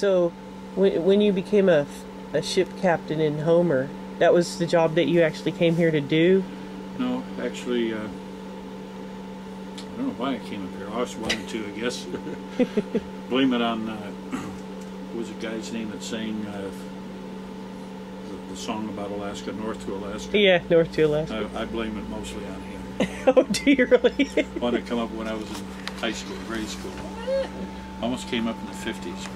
So, when you became a ship captain in Homer, that was the job that you actually came here to do? No, actually, I don't know why I came up here. I always wanted to, I guess. Blame it on, what was the guy's name that sang the song about Alaska, North to Alaska? Yeah, North to Alaska. I blame it mostly on him. Oh, do you really? One that come up when I was in high school, grade school. Almost came up in the 50s.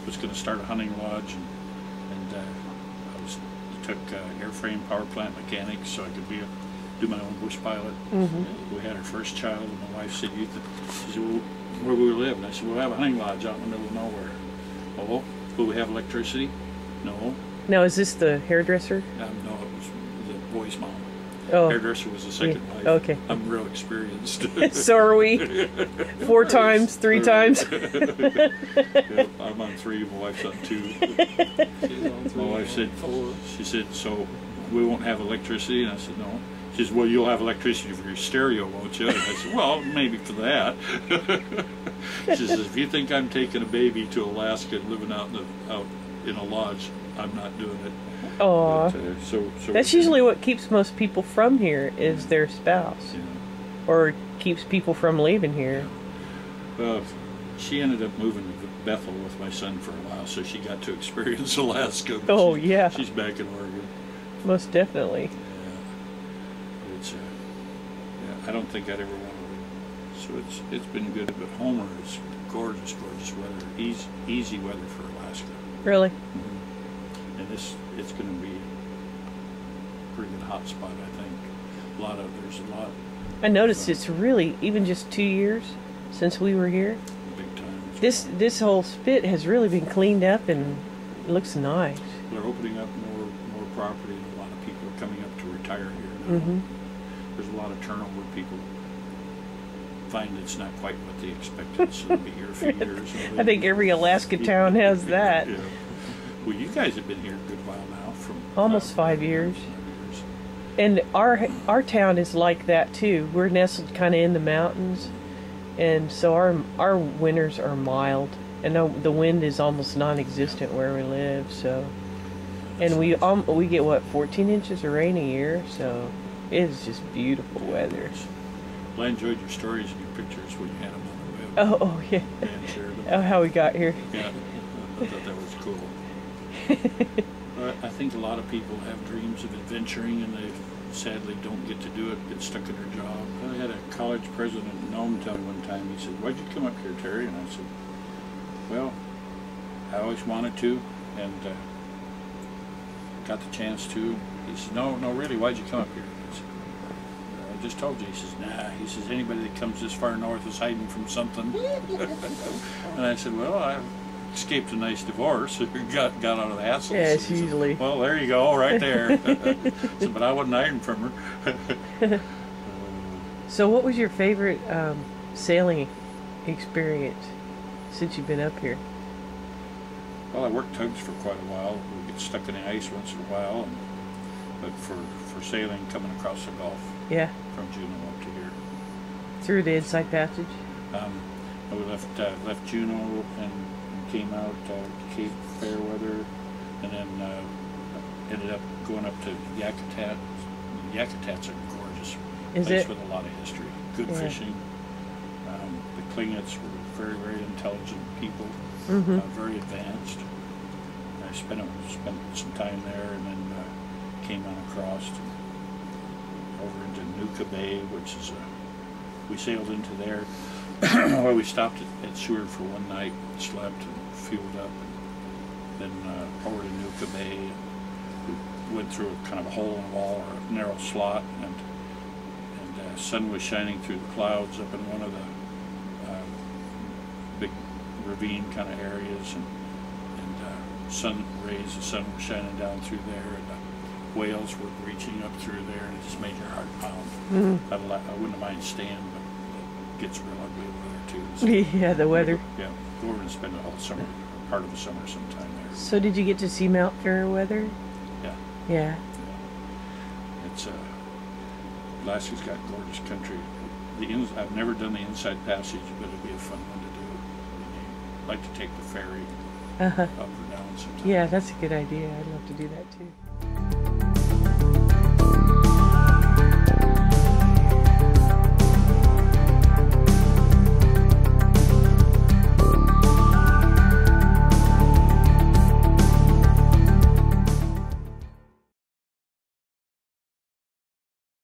Was going to start a hunting lodge, and I took airframe power plant mechanics so I could do my own bush pilot. We had our first child, and my wife said, she said, well, where will we live? And I said, well, we have a hunting lodge out in the middle of nowhere. Oh, will we have electricity? No. Now, is this the hairdresser? No, it was the boy's mom. Oh. Hairdresser was the second wife. Okay. I'm real experienced. So are we. 4 times, 3 times. Yep, I'm on 3, my wife's on 2. My wife said, she said, so we won't have electricity? And I said, no. She says, well, you'll have electricity for your stereo, won't you? And I said, well, maybe for that. She says, if you think I'm taking a baby to Alaska and living out in a lodge, I'm not doing it. Aw. So that's usually what keeps most people from here is their spouse. Yeah. Or keeps people from leaving here. Well, she ended up moving to Bethel with my son for a while, so she got to experience Alaska. Oh, yeah. She's back in Oregon. Most definitely. Yeah. It's, I don't think I'd ever want to leave. So it's been good, but Homer is gorgeous, gorgeous weather. Easy weather for Alaska. Really? And it's going to be a pretty good hot spot, I think. There's a lot. I noticed it's really, even just 2 years since we were here, Big time. this whole spit has really been cleaned up and it looks nice. They're opening up more property, and a lot of people are coming up to retire here now. There's a lot of turnover. People find it's not quite what they expected, so they'll be here a few years. I think every Alaska town has that. Yeah. Well, you guys have been here a good while now. From almost 5 years. And our town is like that too. We're nestled kind of in the mountains, and so our winters are mild, and the wind is almost non-existent where we live. So, and we get what, 14 inches of rain a year, so it's just beautiful weather. Well, I enjoyed your stories and your pictures when you had them on the web. Oh yeah. And shared them. Oh, how we got here. Yeah, I thought that was cool. I think a lot of people have dreams of adventuring, and they sadly don't get to do it, get stuck in their job. I had a college president in Nome tell me one time, he said, why'd you come up here, Terry? And I said, well, I always wanted to, and got the chance to. He said, no, really, why'd you come up here? I said, I just told you. He says, nah. He says, anybody that comes this far north is hiding from something. And I said, well, I escaped a nice divorce, got out of the hassle. Yeah, it's usually. Well, there you go, right there. So, but I wasn't hiding from her. So what was your favorite sailing experience since you've been up here? Well, I worked tugs for quite a while. We get stuck in the ice once in a while, but for sailing, coming across the Gulf. Yeah. From Juneau up to here. Through the Inside Passage? We left Juneau and came out to Cape Fairweather, and then ended up going up to Yakutat. Yakutat's a gorgeous place with a lot of history. Good fishing. The Klingets were very, very intelligent people, very advanced. I spent some time there, and then came on across over into Nuka Bay, which is we sailed into there. Well, we stopped at Seward for one night, slept and fueled up, and then over to Nuka Bay. We went through kind of a hole in the wall, or a narrow slot, and sun was shining through the clouds up in one of the big ravine kind of areas, and sun rays, the sun was shining down through there, and the whales were reaching up through there, and it just made your heart pound. I wouldn't mind staying, but it gets real ugly over there too. So yeah, the weather. Yeah, go over and spend the whole summer, part of the summer sometime there. So did you get to see Mount Fairweather? Yeah. Yeah. It's Alaska's got gorgeous country. I've never done the Inside Passage, but it'd be a fun one to do. I'd like to take the ferry Uh-huh. up or down sometimes. Yeah, that's a good idea. I'd love to do that too.